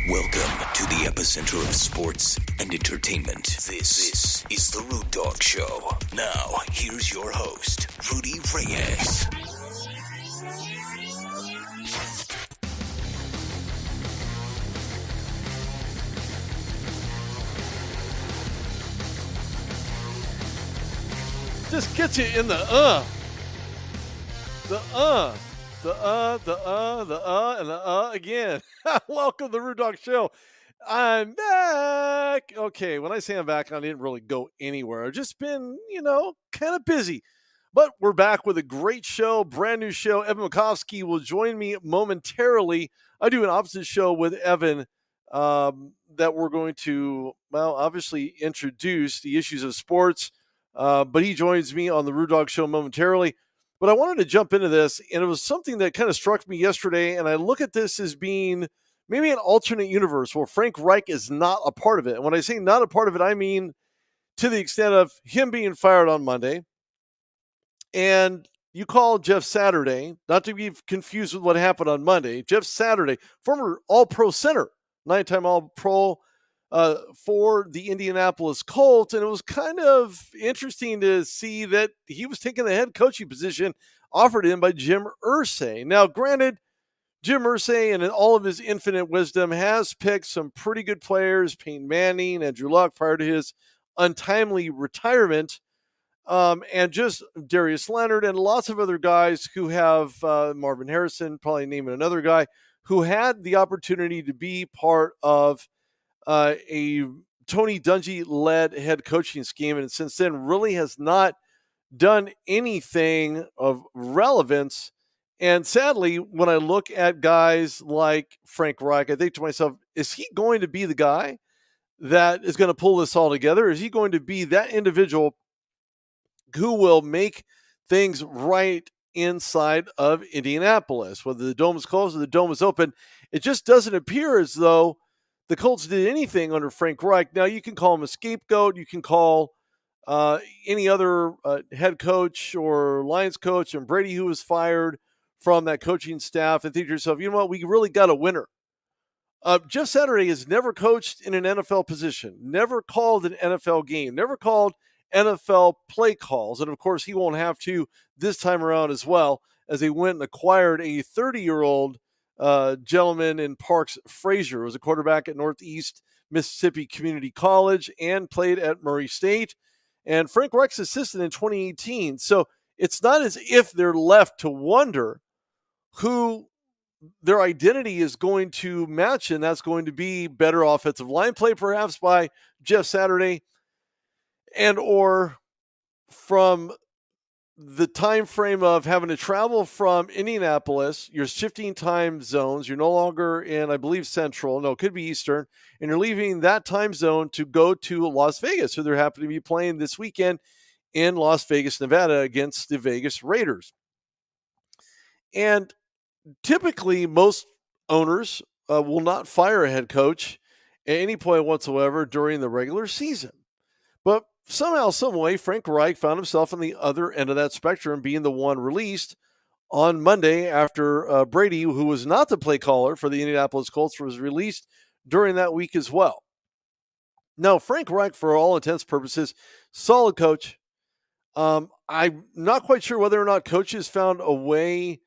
Welcome to the epicenter of sports and entertainment. This is the Rude Dog Show. Now, here's your host, Rudy Reyes. Just gets you in the again. Welcome to the Rude Dog Show. I'm back. Okay, when I say I'm back, I didn't really go anywhere. I've just been, kind of busy. But we're back with a great show, brand new show. Evan Makovsky will join me momentarily. I do an opposite show with Evan that we're going to, obviously introduce the issues of sports. But he joins me on the Rude Dog Show momentarily. But I wanted to jump into this, and it was something that kind of struck me yesterday, and I look at this as being maybe an alternate universe where Frank Reich is not a part of it. And when I say not a part of it, I mean to the extent of him being fired on Monday. And you call Jeff Saturday, not to be confused with what happened on Monday, Jeff Saturday, former All-Pro center, 9-time All-Pro, for the Indianapolis Colts. And it was kind of interesting to see that he was taking the head coaching position offered him by Jim Irsay. Now, granted, Jim Irsay, in all of his infinite wisdom, has picked some pretty good players, Peyton Manning, Andrew Luck, prior to his untimely retirement, and just Darius Leonard and lots of other guys who have Marvin Harrison, probably naming another guy, who had the opportunity to be part of a Tony Dungy-led head coaching scheme, and since then really has not done anything of relevance. And sadly, when I look at guys like Frank Reich, I think to myself, is he going to be the guy that is going to pull this all together? Is he going to be that individual who will make things right inside of Indianapolis? Whether the dome is closed or the dome is open, it just doesn't appear as though the Colts did anything under Frank Reich. Now, you can call him a scapegoat. You can call any other head coach or Lions coach and Brady who was fired from that coaching staff and think to yourself, you know what, we really got a winner. Jeff Saturday has never coached in an NFL position, never called an NFL game, never called NFL play calls. And, of course, he won't have to this time around as well, as they went and acquired a 30-year-old gentleman in Parks Frazier, who was a quarterback at Northeast Mississippi Community College and played at Murray State, and Frank Reich's assistant in 2018. So it's not as if they're left to wonder who their identity is going to match, and that's going to be better offensive line play perhaps by Jeff Saturday, and or from the time frame of having to travel from Indianapolis, you're shifting time zones. You're no longer in, I believe, Central. No, it could be Eastern. And you're leaving that time zone to go to Las Vegas, who they're happy to be playing this weekend in Las Vegas, Nevada, against the Vegas Raiders. And typically, most owners will not fire a head coach at any point whatsoever during the regular season. But somehow, some way, Frank Reich found himself on the other end of that spectrum, being the one released on Monday after Brady, who was not the play caller for the Indianapolis Colts, was released during that week as well. Now, Frank Reich, for all intents and purposes, solid coach. I'm not quite sure whether or not coaches found a way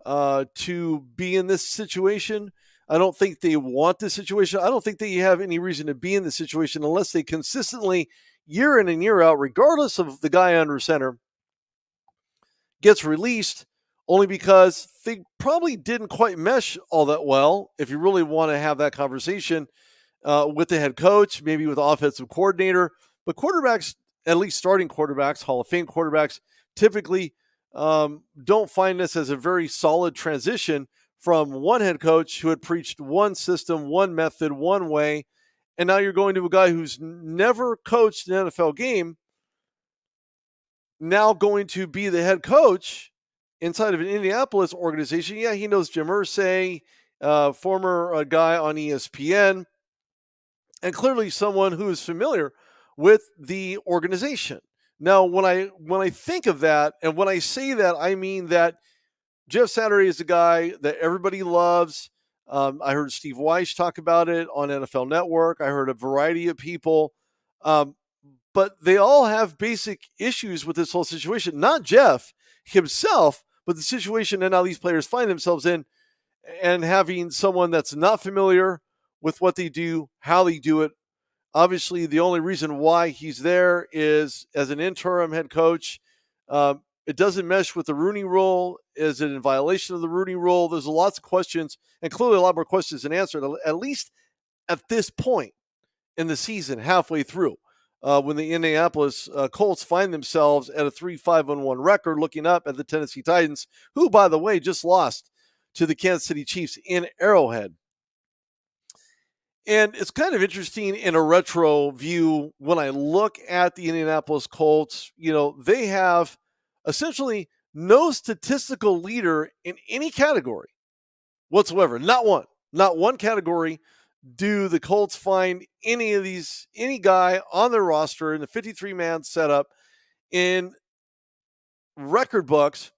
to be in this situation. I don't think they want this situation. I don't think they have any reason to be in this situation unless they consistently, year in and year out, regardless of the guy under center, gets released only because they probably didn't quite mesh all that well. If you really want to have that conversation with the head coach, maybe with the offensive coordinator, but quarterbacks, at least starting quarterbacks, Hall of Fame quarterbacks, typically don't find this as a very solid transition from one head coach who had preached one system, one method, one way, and now you're going to a guy who's never coached an NFL game, now going to be the head coach inside of an Indianapolis organization. Yeah, he knows Jim Irsay, former guy on ESPN, and clearly someone who is familiar with the organization. Now, when I think of that, and when I say that, I mean that Jeff Saturday is a guy that everybody loves. I heard Steve Weiss talk about it on NFL Network. I heard a variety of people. But they all have basic issues with this whole situation. Not Jeff himself, but the situation that now these players find themselves in, and having someone that's not familiar with what they do, how they do it. Obviously, the only reason why he's there is as an interim head coach. It doesn't mesh with the Rooney Rule. Is it in violation of the Rooney Rule? There's lots of questions, and clearly a lot more questions than answered, at least at this point in the season, halfway through, when the Indianapolis Colts find themselves at a 3-5-1 record, looking up at the Tennessee Titans, who, by the way, just lost to the Kansas City Chiefs in Arrowhead. And it's kind of interesting in a retro view when I look at the Indianapolis Colts. They have essentially no statistical leader in any category whatsoever. Not one category do the Colts find any guy on their roster in the 53-man setup in record books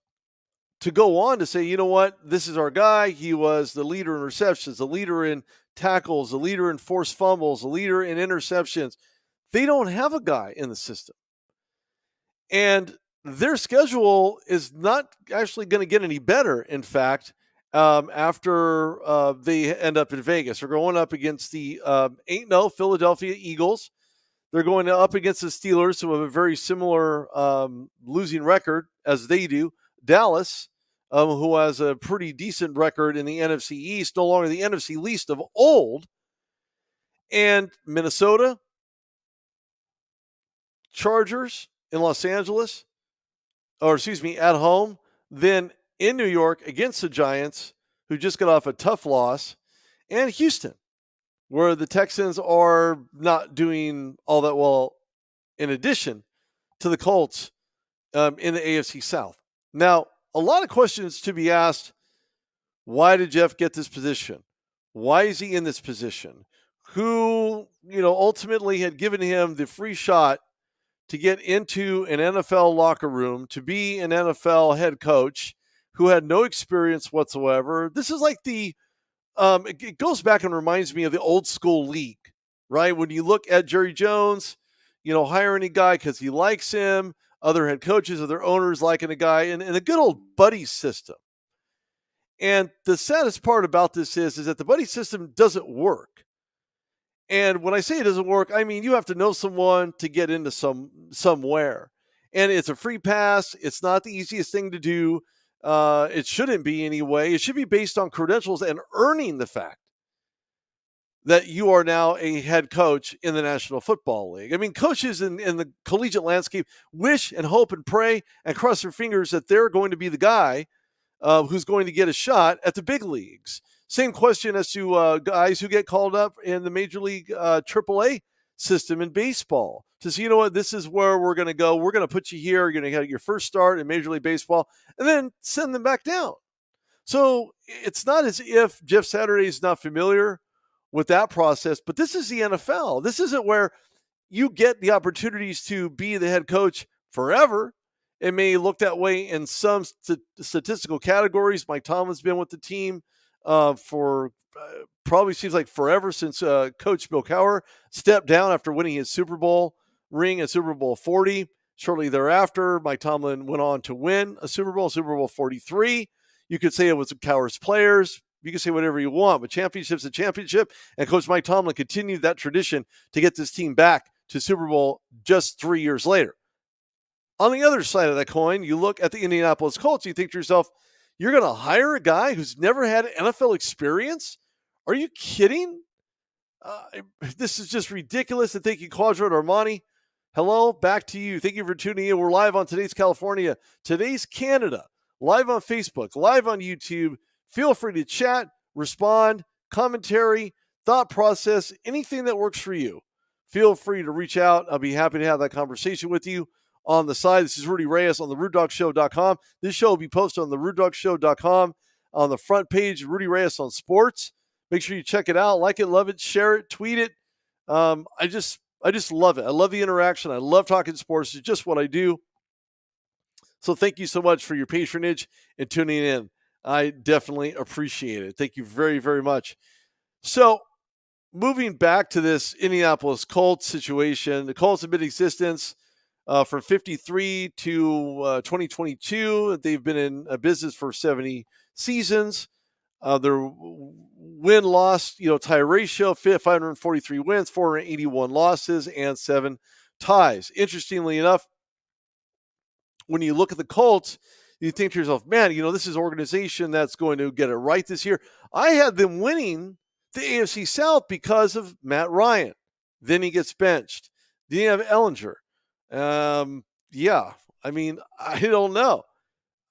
to go on to say, you know what, this is our guy. He was the leader in receptions, the leader in tackles, the leader in forced fumbles, the leader in interceptions. They don't have a guy in the system. And their schedule is not actually going to get any better, in fact, after they end up in Vegas. They're going up against the 8-0 Philadelphia Eagles. They're going up against the Steelers, who have a very similar losing record as they do. Dallas, who has a pretty decent record in the NFC East, no longer the NFC least of old. And Minnesota, Chargers in Los Angeles, at home. Then in New York against the Giants, who just got off a tough loss. And Houston, where the Texans are not doing all that well, in addition to the Colts in the AFC South. Now, a lot of questions to be asked. Why did Jeff get this position? Why is he in this position? Who, ultimately had given him the free shot to get into an NFL locker room, to be an NFL head coach who had no experience whatsoever? This is like it goes back and reminds me of the old school league, right? When you look at Jerry Jones, hiring a guy because he likes him, other head coaches, other owners liking a guy, and a good old buddy system. And the saddest part about this is that the buddy system doesn't work. And when I say it doesn't work, I mean you have to know someone to get into somewhere. And it's a free pass. It's not the easiest thing to do. It shouldn't be anyway. It should be based on credentials and earning the fact that you are now a head coach in the National Football League. I mean, coaches in the collegiate landscape wish and hope and pray and cross their fingers that they're going to be the guy who's going to get a shot at the big leagues. Same question as to guys who get called up in the Major League AAA system in baseball to say, you know what, this is where we're going to go. We're going to put you here. You're going to get your first start in Major League Baseball and then send them back down. So it's not as if Jeff Saturday is not familiar with that process, but this is the NFL. This isn't where you get the opportunities to be the head coach forever. It may look that way in some statistical categories. Mike Tomlin's been with the team for probably seems like forever, since Coach Bill Cowher stepped down after winning his Super Bowl ring at Super Bowl 40. Shortly thereafter, Mike Tomlin went on to win a Super Bowl 43. You could say it was Cowher's players. You can say whatever you want, but championship's a championship. And Coach Mike Tomlin continued that tradition to get this team back to Super Bowl just 3 years later. On the other side of that coin, you look at the Indianapolis Colts, you think to yourself, you're going to hire a guy who's never had NFL experience? Are you kidding? This is just ridiculous. And thank you, Quadro Armani. Hello, back to you. Thank you for tuning in. We're live on Today's California, Today's Canada, live on Facebook, live on YouTube. Feel free to chat, respond, commentary, thought process, anything that works for you. Feel free to reach out. I'll be happy to have that conversation with you on the side. This is Rudy Reyes on the RudeDogShow.com. This show will be posted on the RudeDogShow.com on the front page, Rudy Reyes on Sports. Make sure you check it out, like it, love it, share it, tweet it. I just love it. I love the interaction. I love talking sports. It's just what I do. So thank you so much for your patronage and tuning in. I definitely appreciate it. Thank you very, very much. So, moving back to this Indianapolis Colts situation, the Colts have been in existence from 53 to 2022. They've been in business for 70 seasons. Their win-loss, tie ratio, 543 wins, 481 losses, and 7 ties. Interestingly enough, when you look at the Colts, you think to yourself, man, this is an organization that's going to get it right this year. I had them winning the AFC South because of Matt Ryan. Then he gets benched. Then you have Ellinger. Yeah, I mean, I don't know.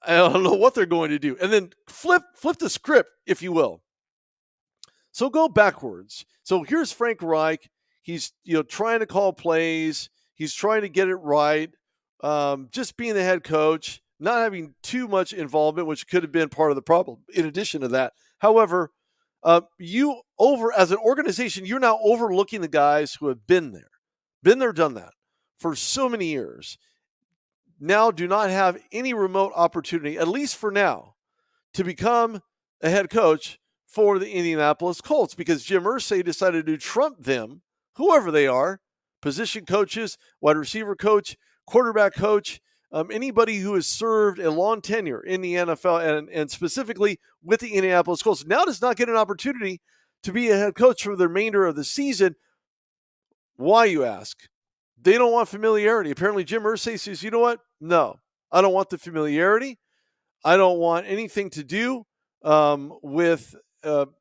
I don't know what they're going to do. And then flip the script, if you will. So go backwards. So here's Frank Reich. He's trying to call plays. He's trying to get it right. Just being the head coach, not having too much involvement, which could have been part of the problem. In addition to that, however, as an organization, you're now overlooking the guys who have been there, done that for so many years. Now do not have any remote opportunity, at least for now, to become a head coach for the Indianapolis Colts because Jim Irsay decided to trump them, whoever they are, position coaches, wide receiver coach, quarterback coach, anybody who has served a long tenure in the NFL and specifically with the Indianapolis Colts now does not get an opportunity to be a head coach for the remainder of the season. Why, you ask? They don't want familiarity. Apparently, Jim Irsay says, you know what? No, I don't want the familiarity. I don't want anything to do with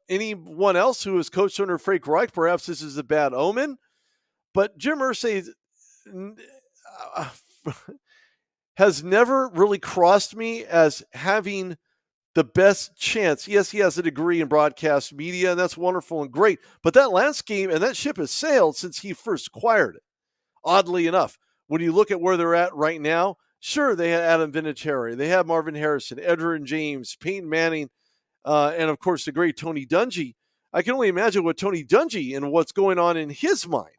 anyone else who has coached under Frank Reich. Perhaps this is a bad omen. But Jim Irsay has never really crossed me as having the best chance. Yes, he has a degree in broadcast media, and that's wonderful and great. But that landscape and that ship has sailed since he first acquired it. Oddly enough, when you look at where they're at right now, sure, they had Adam Vinatieri, they had Marvin Harrison, Edgerrin James, Peyton Manning, and of course the great Tony Dungy. I can only imagine what Tony Dungy and what's going on in his mind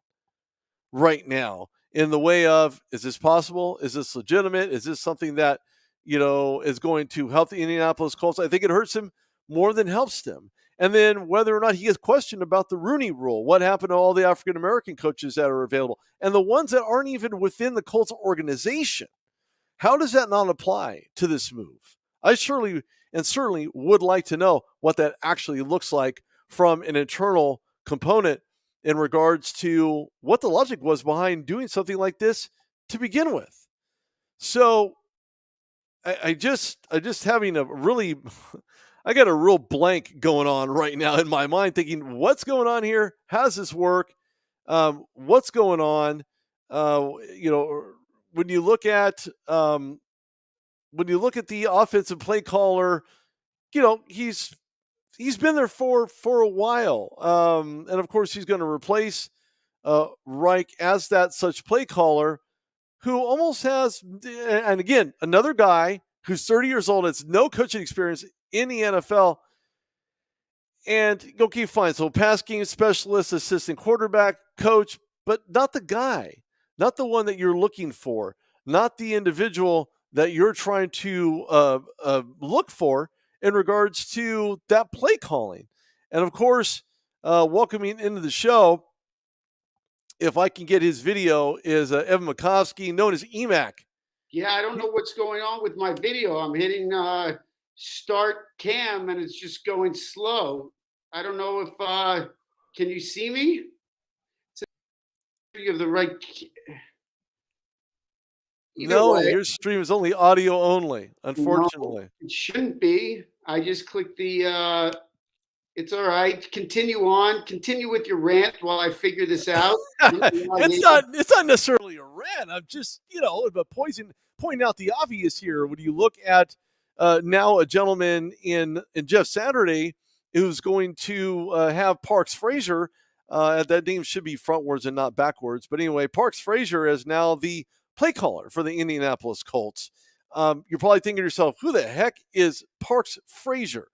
right now in the way of, is this possible? Is this legitimate? Is this something that, is going to help the Indianapolis Colts? I think it hurts him more than helps them. And then whether or not he gets questioned about the Rooney Rule, what happened to all the African-American coaches that are available, and the ones that aren't even within the Colts organization. How does that not apply to this move? I certainly would like to know what that actually looks like from an internal component in regards to what the logic was behind doing something like this to begin with. So I just having a really, I got a real blank going on right now in my mind thinking, what's going on here? How does this work? What's going on? When you look at the offensive play caller, he's been there for a while, and of course he's going to replace Reich as that such play caller, who almost has, and again, another guy who's 30 years old, has no coaching experience in the NFL. And okay, fine. So pass game specialist, assistant quarterback, coach, but not the guy, not the one that you're looking for, not the individual that you're trying to look for in regards to that play calling. And of course, welcoming into the show, if I can get his video, is Evan Makovsky, known as EMAC. Yeah, I don't know what's going on with my video. I'm hitting start cam and it's just going slow. I don't know if can you see me? You have the right. No, your stream is only audio only, unfortunately. No, it shouldn't be. I just clicked the it's all right. Continue with your rant while I figure this out. It's not necessarily a rant. I'm just, pointing out the obvious here. When you look at now a gentleman in Jeff Saturday who's going to have Parks Frazier, that name should be frontwards and not backwards. But anyway, Parks Frazier is now the play caller for the Indianapolis Colts. You're probably thinking to yourself, who the heck is Parks Frazier?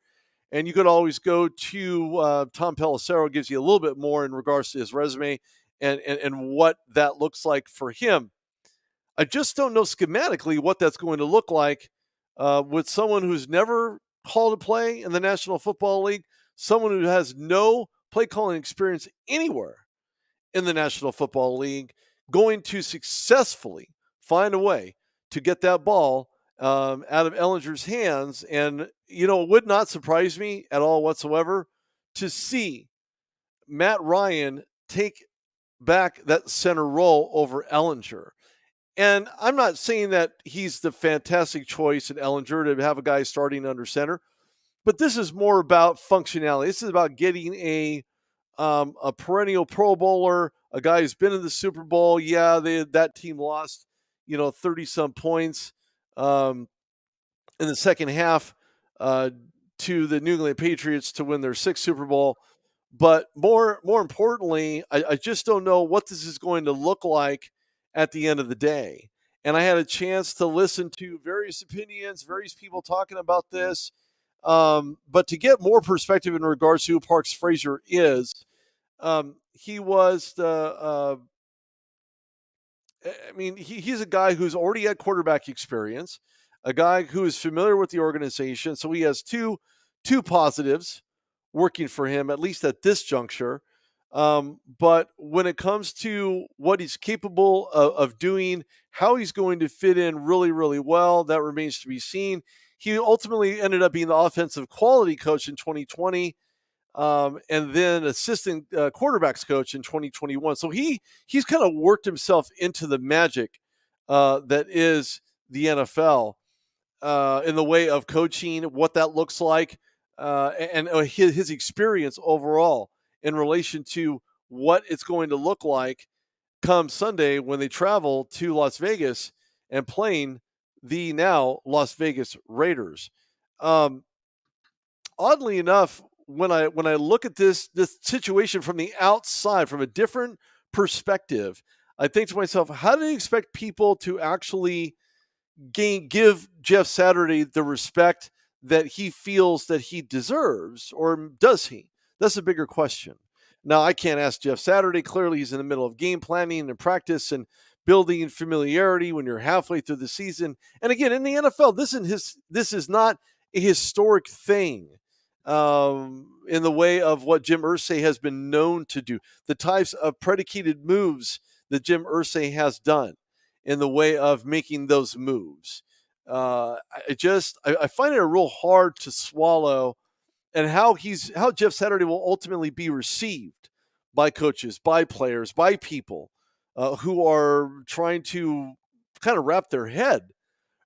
And you could always go to Tom Pelissero, gives you a little bit more in regards to his resume and what that looks like for him. I just don't know schematically what that's going to look like with someone who's never call to play in the National Football League, someone who has no play calling experience anywhere in the National Football League, going to successfully find a way to get that ball out of Ellinger's hands. And, it would not surprise me at all whatsoever to see Matt Ryan take back that center role over Ellinger. And I'm not saying that he's the fantastic choice in Ellinger to have a guy starting under center, but this is more about functionality. This is about getting a perennial Pro Bowler, a guy who's been in the Super Bowl. Yeah, that team lost, 30-some points in the second half to the New England Patriots to win their sixth Super Bowl. But more importantly, I just don't know what this is going to look like at the end of the day. And I had a chance to listen to various opinions, various people talking about this. But to get more perspective in regards to who Parks Frazier is, he was he's a guy who's already had quarterback experience, a guy who is familiar with the organization. So he has two positives working for him, at least at this juncture. But when it comes to what he's capable of doing, how he's going to fit in really, really well, that remains to be seen. He ultimately ended up being the offensive quality coach in 2020, and then assistant quarterbacks coach in 2021. So he's kind of worked himself into the magic that is the NFL in the way of coaching, what that looks like, and his experience overall in relation to what it's going to look like come Sunday when they travel to Las Vegas and playing the now Las Vegas Raiders. Oddly enough, when I look at this situation from the outside, from a different perspective, I think to myself, how do you expect people to actually give Jeff Saturday the respect that he feels that he deserves, or does he? That's a bigger question. Now, I can't ask Jeff Saturday. Clearly, he's in the middle of game planning and practice and building familiarity when you're halfway through the season. And again, in the NFL, this is not a historic thing in the way of what Jim Irsay has been known to do, the types of predicated moves that Jim Irsay has done in the way of making those moves. I find it real hard to swallow, and how Jeff Saturday will ultimately be received by coaches, by players, by people who are trying to kind of wrap their head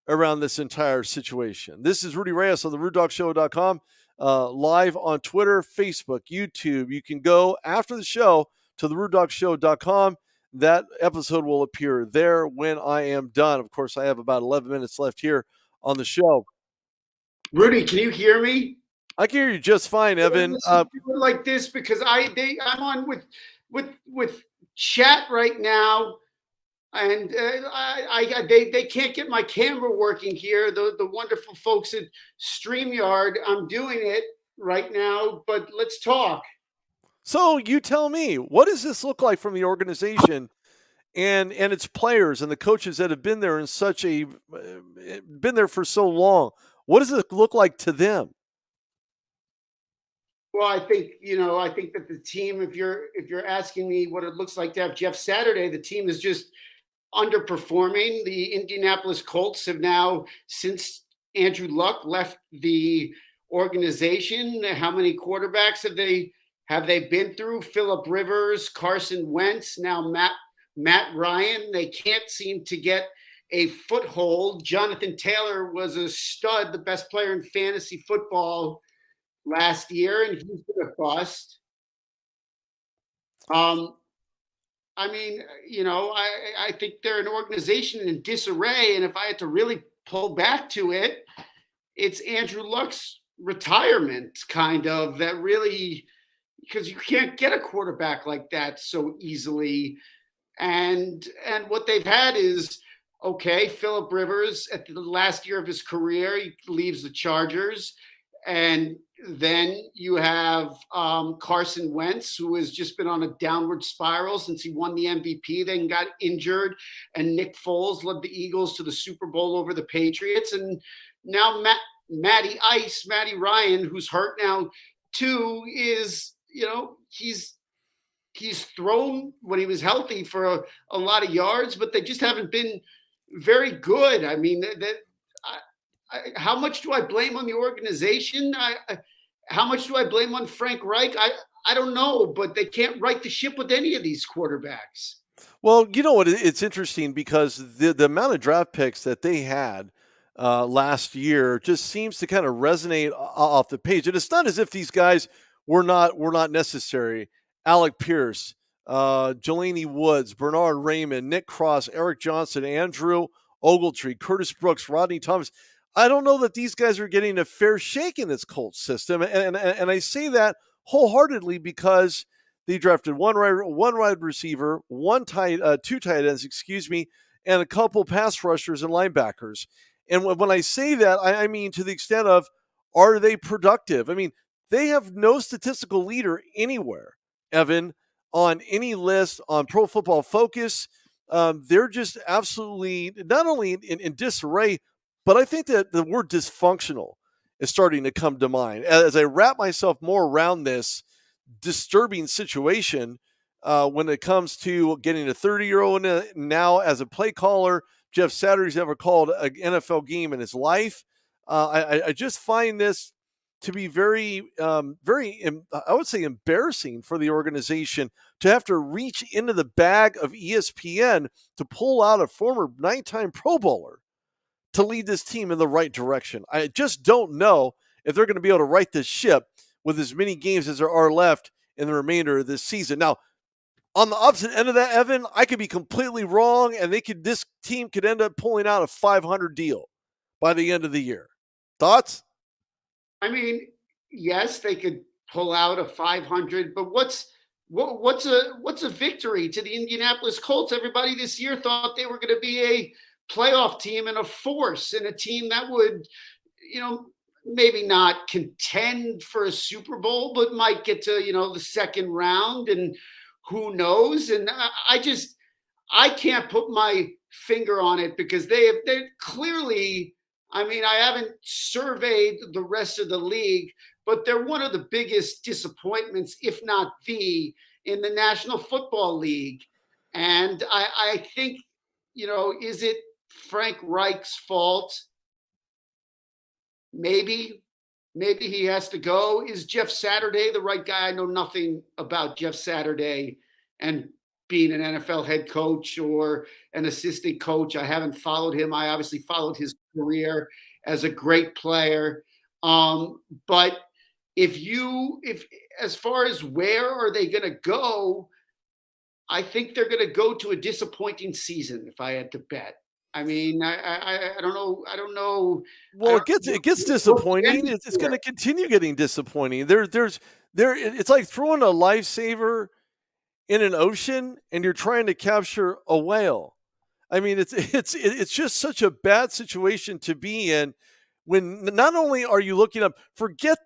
around this entire situation. This is Rudy Reyes on the RudeDogShow.com, live on Twitter, Facebook, YouTube. You can go after the show to the RudeDogShow.com. That episode will appear there when I am done. Of course, I have about 11 minutes left here on the show. Rudy, can you hear me? I can hear you just fine, Evan. Like this, because I'm on with chat right now, and they can't get my camera working here. The wonderful folks at StreamYard. I'm doing it right now, but let's talk. So you tell me, what does this look like from the organization and its players and the coaches that have been there been there for so long? What does it look like to them? Well, I think that the team, if you're asking me what it looks like to have Jeff Saturday, the team is just underperforming. The Indianapolis Colts have now, since Andrew Luck left the organization, how many quarterbacks have they been through? Phillip Rivers, Carson Wentz, now Matt Ryan. They can't seem to get a foothold. Jonathan Taylor was a stud, the best player in fantasy football last year, and he's been a bust. I think they're an organization in disarray, and if I had to really pull back to it, it's Andrew Luck's retirement, kind of, that really, because you can't get a quarterback like that so easily. And what they've had is, okay, Phillip Rivers at the last year of his career, he leaves the Chargers. And then you have Carson Wentz, who has just been on a downward spiral since he won the MVP, then got injured. And Nick Foles led the Eagles to the Super Bowl over the Patriots. And now Matty Ice, Matty Ryan, who's hurt now too, is, he's thrown when he was healthy for a lot of yards, but they just haven't been very good. I mean, how much do I blame on the organization? How much do I blame on Frank Reich? I don't know, but they can't right the ship with any of these quarterbacks. Well, you know what? It's interesting because the amount of draft picks that they had last year just seems to kind of resonate off the page. And it's not as if these guys were not necessary. Alec Pierce, Jelani Woods, Bernard Raymond, Nick Cross, Eric Johnson, Andrew Ogletree, Curtis Brooks, Rodney Thomas. I don't know that these guys are getting a fair shake in this Colts system. And I say that wholeheartedly because they drafted one wide receiver, two tight ends, and a couple pass rushers and linebackers. And when I say that, I mean to the extent of, are they productive? I mean, they have no statistical leader anywhere, Evan, on any list on Pro Football Focus. They're just absolutely not only in disarray, but I think that the word dysfunctional is starting to come to mind as I wrap myself more around this disturbing situation when it comes to getting a 30-year-old now as a play caller. Jeff Saturday's never called an NFL game in his life. I just find this to be very, I would say, embarrassing for the organization to have to reach into the bag of ESPN to pull out a former 9-time Pro Bowler to lead this team in the right direction. I just don't know if they're going to be able to right this ship with as many games as there are left in the remainder of this season. Now, on the opposite end of that, Evan, I could be completely wrong, and this team could end up pulling out a 500 deal by the end of the year. Thoughts? I mean, yes, they could pull out a 500, but what's a victory to the Indianapolis Colts? Everybody this year thought they were going to be a playoff team and a force, and a team that would, maybe not contend for a Super Bowl, but might get to, the second round, and who knows? And I can't put my finger on it because they're clearly, I mean, I haven't surveyed the rest of the league, but they're one of the biggest disappointments, if not in the National Football League. And I think, is it Frank Reich's fault? Maybe he has to go. Is Jeff Saturday the right guy? I know nothing about Jeff Saturday and being an NFL head coach or an assistant coach. I haven't followed him. I obviously followed his career as a great player. But if as far as where are they going to go, I think they're going to go to a disappointing season if I had to bet. I mean, I don't know. I don't know. Well, it gets disappointing. It's going to continue getting disappointing. It's like throwing a lifesaver in an ocean and you're trying to capture a whale. I mean, it's just such a bad situation to be in when not only are you looking up, forget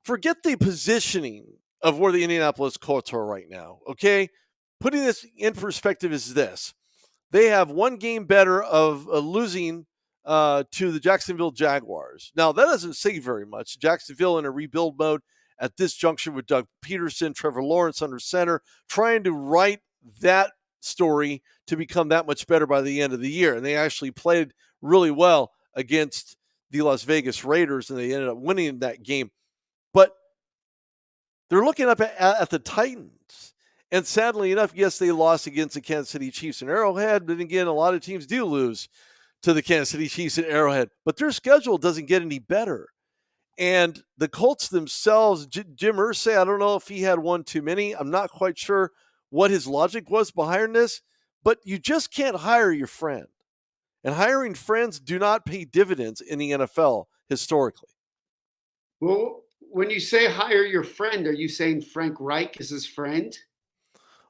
the positioning of where the Indianapolis Colts are right now. Okay, putting this in perspective is this. They have one game better of losing to the Jacksonville Jaguars. Now, that doesn't say very much. Jacksonville in a rebuild mode at this juncture with Doug Peterson, Trevor Lawrence under center, trying to write that story to become that much better by the end of the year. And they actually played really well against the Las Vegas Raiders, and they ended up winning that game. But they're looking up at the Titans. And sadly enough, yes, they lost against the Kansas City Chiefs in Arrowhead. But again, a lot of teams do lose to the Kansas City Chiefs in Arrowhead. But their schedule doesn't get any better. And the Colts themselves, Jim Irsay, I don't know if he had one too many. I'm not quite sure what his logic was behind this. But you just can't hire your friend. And hiring friends do not pay dividends in the NFL historically. Well, when you say hire your friend, are you saying Frank Reich is his friend?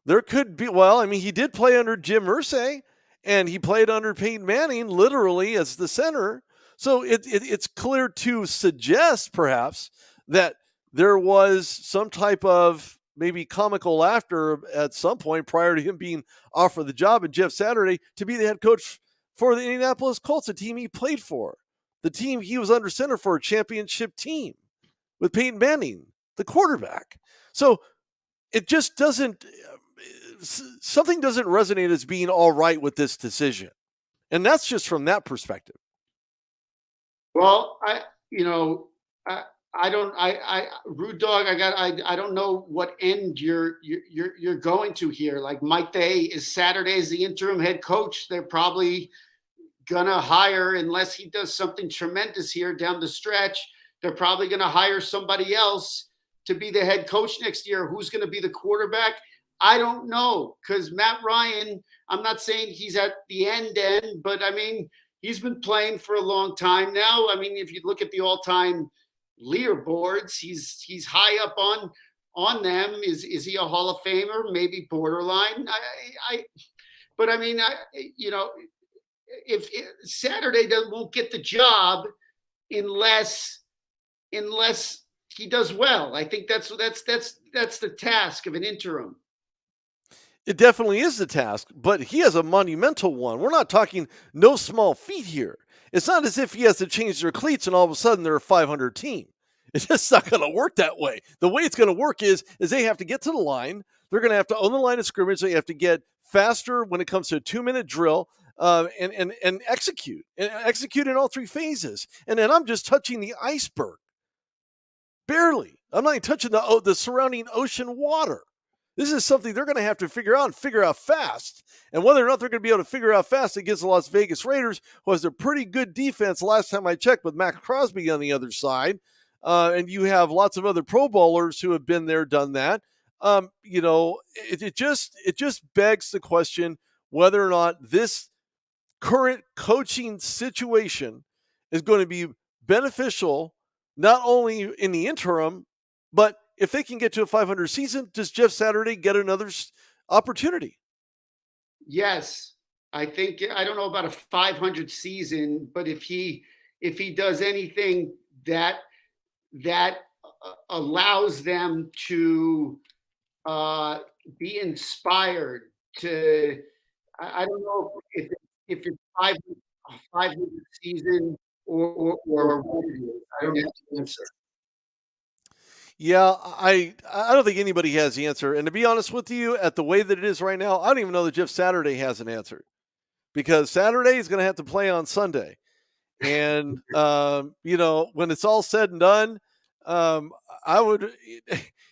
There could be. Well, I mean, he did play under Jim Irsay, and he played under Peyton Manning, literally as the center. So it's clear to suggest, perhaps, that there was some type of maybe comical laughter at some point prior to him being offered the job and Jeff Saturday to be the head coach for the Indianapolis Colts, a team he played for the team he was under center for, a championship team with Peyton Manning, the quarterback. So it just doesn't, something doesn't resonate as being all right with this decision. And that's just from that perspective. Well, Rude Dog, I don't know what end you're going to here. Like Mike Day is Saturday as the interim head coach. They're probably gonna hire, unless he does something tremendous here down the stretch, they're probably gonna hire somebody else to be the head coach next year. Who's gonna be the quarterback? I don't know, because Matt Ryan, I'm not saying he's at the end, but I mean, he's been playing for a long time now. I mean, if you look at the all-time leaderboards, he's high up on them. Is he a Hall of Famer? Maybe borderline. But I mean, if Saturday won't get the job unless he does well. I think that's the task of an interim. It definitely is the task, but he has a monumental one. We're not talking no small feat here. It's not as if he has to change their cleats and all of a sudden they're a 500 team. It's just not going to work that way. The way it's going to work is they have to get to the line. They're going to have to own the line of scrimmage. They have to get faster when it comes to a 2-minute drill. And execute in all three phases. And then I'm just touching the iceberg. Barely. I'm not even touching the surrounding ocean water. This is something they're going to have to figure out fast. And whether or not they're going to be able to figure out fast against the Las Vegas Raiders, who has a pretty good defense last time I checked, with Max Crosby on the other side. And you have lots of other Pro Bowlers who have been there, done that. It just begs the question whether or not this current coaching situation is going to be beneficial, not only in the interim, but if they can get to a 500 season, does Jeff Saturday get another opportunity? Yes. I think, I don't know about a 500 season, but if he does anything that allows them to be inspired to, I don't know if it's 500 season or what it is. I don't have the answer. Yeah, I don't think anybody has the answer. And to be honest with you, at the way that it is right now, I don't even know that Jeff Saturday has an answer, because Saturday is going to have to play on Sunday. And, when it's all said and done, I would,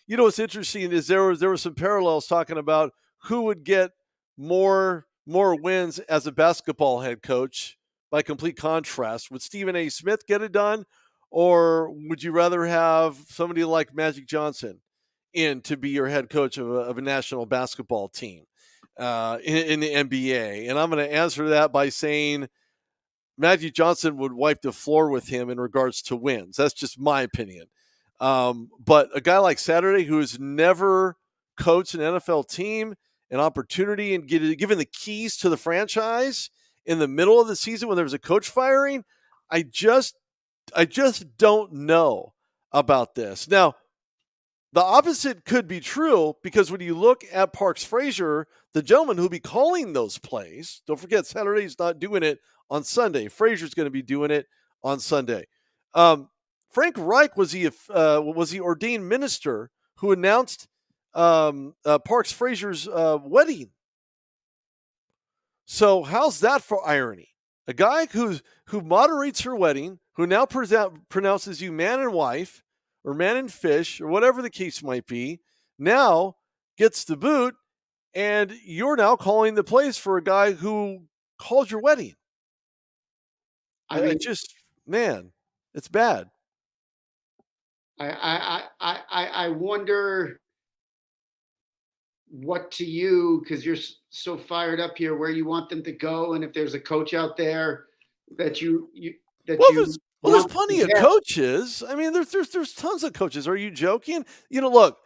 what's interesting is there were some parallels talking about who would get more wins as a basketball head coach by complete contrast. Would Stephen A. Smith get it done? Or would you rather have somebody like Magic Johnson in to be your head coach of a national basketball team in the NBA? And I'm going to answer that by saying Magic Johnson would wipe the floor with him in regards to wins. That's just my opinion. But a guy like Saturday, who has never coached an NFL team, an opportunity and given the keys to the franchise in the middle of the season when there was a coach firing, I just don't know about this. Now, the opposite could be true, because when you look at Parks Frazier, the gentleman who'll be calling those plays, don't forget Saturday's not doing it on Sunday. Frazier's going to be doing it on Sunday. Frank Reich was the ordained minister who announced Parks Frazier's wedding. So how's that for irony? A guy who moderates her wedding, who now pronounces you man and wife, or man and fish, or whatever the case might be, now gets the boot, and you're now calling the plays for a guy who called your wedding. It's bad. I wonder what to you, because you're so fired up here, where you want them to go, and if there's a coach out there that there's plenty of coaches. I mean, there's tons of coaches. Are you joking? Look,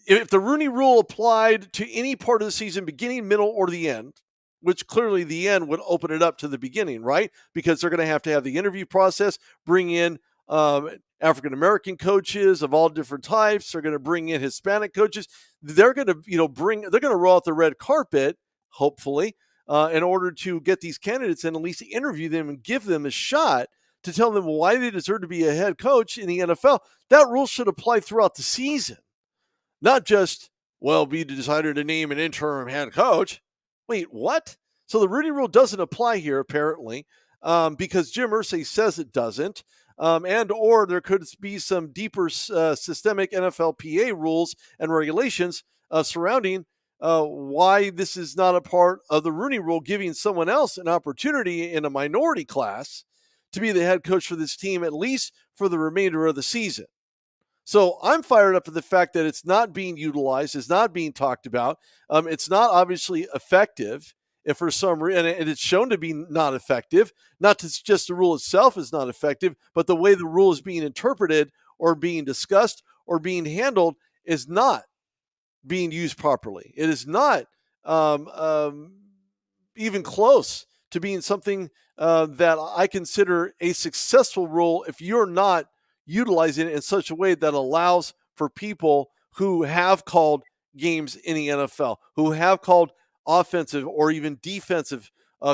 if the Rooney Rule applied to any part of the season, beginning, middle, or the end, which clearly the end would open it up to the beginning, right? Because they're going to have the interview process, bring in African-American coaches of all different types. They're going to bring in Hispanic coaches. They're going to, they're going to roll out the red carpet, hopefully, in order to get these candidates and at least interview them and give them a shot to tell them why they deserve to be a head coach in the NFL, that rule should apply throughout the season, not just, well, we decided to name an interim head coach. Wait, what? So the Rudy rule doesn't apply here, apparently, because Jim Irsay says it doesn't. And or there could be some deeper systemic NFLPA rules and regulations surrounding why this is not a part of the Rooney Rule, giving someone else an opportunity in a minority class to be the head coach for this team, at least for the remainder of the season. So I'm fired up at the fact that it's not being utilized, it's not being talked about. It's not obviously effective. If for some reason, and it's shown to be not effective, not just the rule itself is not effective, but the way the rule is being interpreted or being discussed or being handled is not being used properly. It is not even close to being something that I consider a successful rule if you're not utilizing it in such a way that allows for people who have called games in the NFL, who have called offensive or even defensive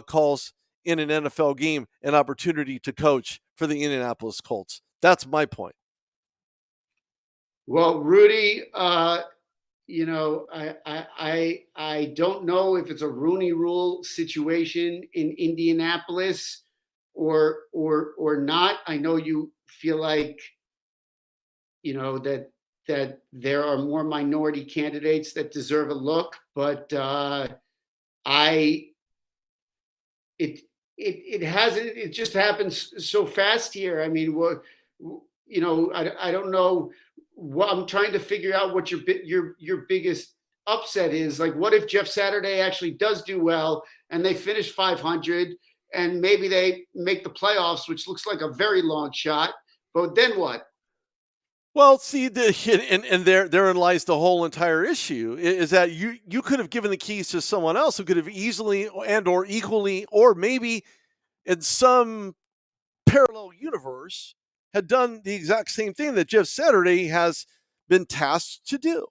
calls in an NFL game, an opportunity to coach for the Indianapolis Colts. That's my point. Well, Rudy, you know, I don't know if it's a Rooney Rule situation in Indianapolis or not. I know you feel like, you know, that there are more minority candidates that deserve a look, but it just happens so fast here. I mean, you know, I don't know. What I'm trying to figure out what your biggest upset is. Like, what if Jeff Saturday actually does do well and they finish 500 and maybe they make the playoffs, which looks like a very long shot. But then what? Well, see, and therein lies the whole entire issue, is that you could have given the keys to someone else who could have easily and or equally or maybe in some parallel universe had done the exact same thing that Jeff Saturday has been tasked to do.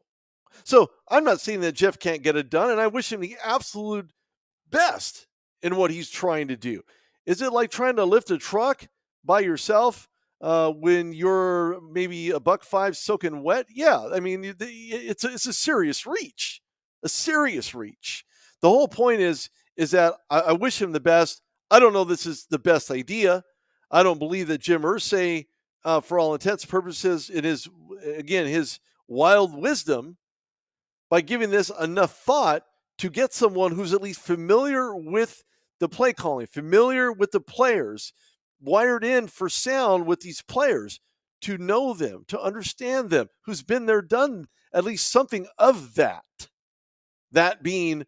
So I'm not saying that Jeff can't get it done, and I wish him the absolute best in what he's trying to do. Is it like trying to lift a truck by yourself when you're maybe $1.05 soaking wet? Yeah, I mean it's a serious reach, a serious reach. The whole point is that I wish him the best. I don't know this is the best idea. I don't believe that Jim Irsay, for all intents and purposes, it is again his wild wisdom by giving this enough thought to get someone who's at least familiar with the play calling, familiar with the players, wired in for sound with these players, to know them, to understand them, who's been there, done at least something of that. That being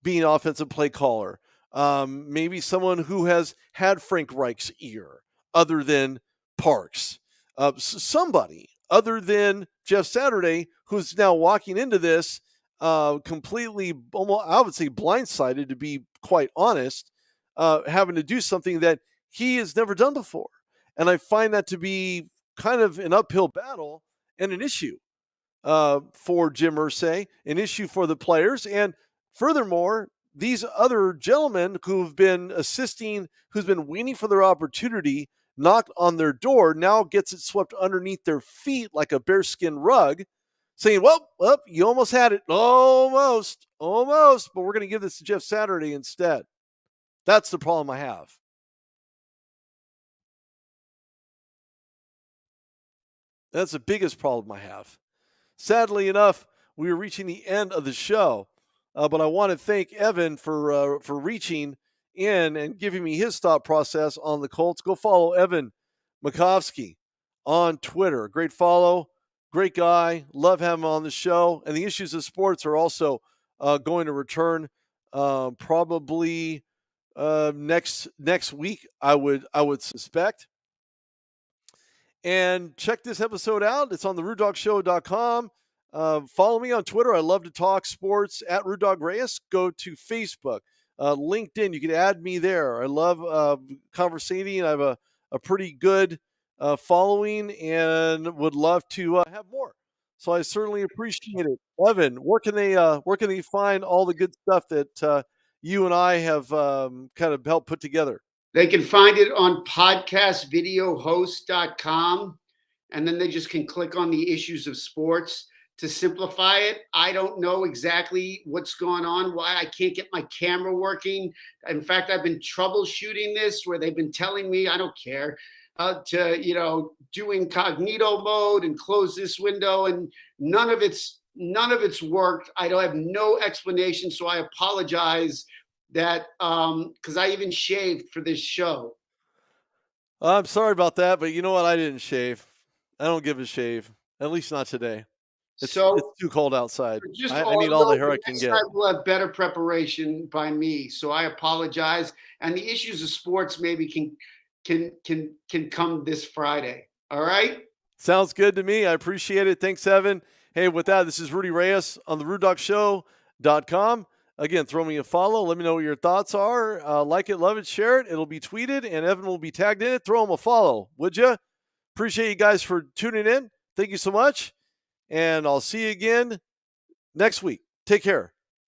offensive play caller. Maybe someone who has had Frank Reich's ear other than Parks. Somebody other than Jeff Saturday who's now walking into this completely, almost, I would say, blindsided, to be quite honest, having to do something that he has never done before. And I find that to be kind of an uphill battle and an issue for Jim Irsay, an issue for the players. And furthermore, these other gentlemen who've been assisting, who's been waiting for their opportunity, knocked on their door, now gets it swept underneath their feet like a bearskin rug, saying, well, you almost had it. Almost, but we're going to give this to Jeff Saturday instead. That's the problem I have. That's the biggest problem I have. Sadly enough, we are reaching the end of the show, but I want to thank Evan for reaching in and giving me his thought process on the Colts. Go follow Evan Makovsky on Twitter. Great follow. Great guy. Love having him on the show. And the Issues of Sports are also going to return probably next week, I would suspect. And check this episode out. It's on the RudDogShow.com. Follow me on Twitter. I love to talk sports at Rudy Reyes. Go to Facebook, LinkedIn. You can add me there. I love conversating. I have a pretty good following and would love to have more. So I certainly appreciate it. Evan, where can they find all the good stuff that you and I have kind of helped put together? They can find it on podcastvideohost.com, and then they just can click on the issues of sports. To simplify it, I don't know exactly what's going on, why I can't get my camera working. In fact, I've been troubleshooting this where they've been telling me, I don't care, to do incognito mode and close this window, and none of it's worked. I don't have no explanation, so I apologize that because I even shaved for this show. I'm sorry about that, but you know what? I didn't shave. I don't give a shave, at least not today. It's too cold outside. I need all the hair I can get. We'll have better preparation by me, so I apologize. And the issues of sports maybe can come this Friday. All right. Sounds good to me. I appreciate it. Thanks, Evan. Hey, with that, this is Rudy Reyes on the RuddockShow.com. Again, throw me a follow. Let me know what your thoughts are. Like it, love it, share it. It'll be tweeted, and Evan will be tagged in it. Throw him a follow, would you? Appreciate you guys for tuning in. Thank you so much. And I'll see you again next week. Take care.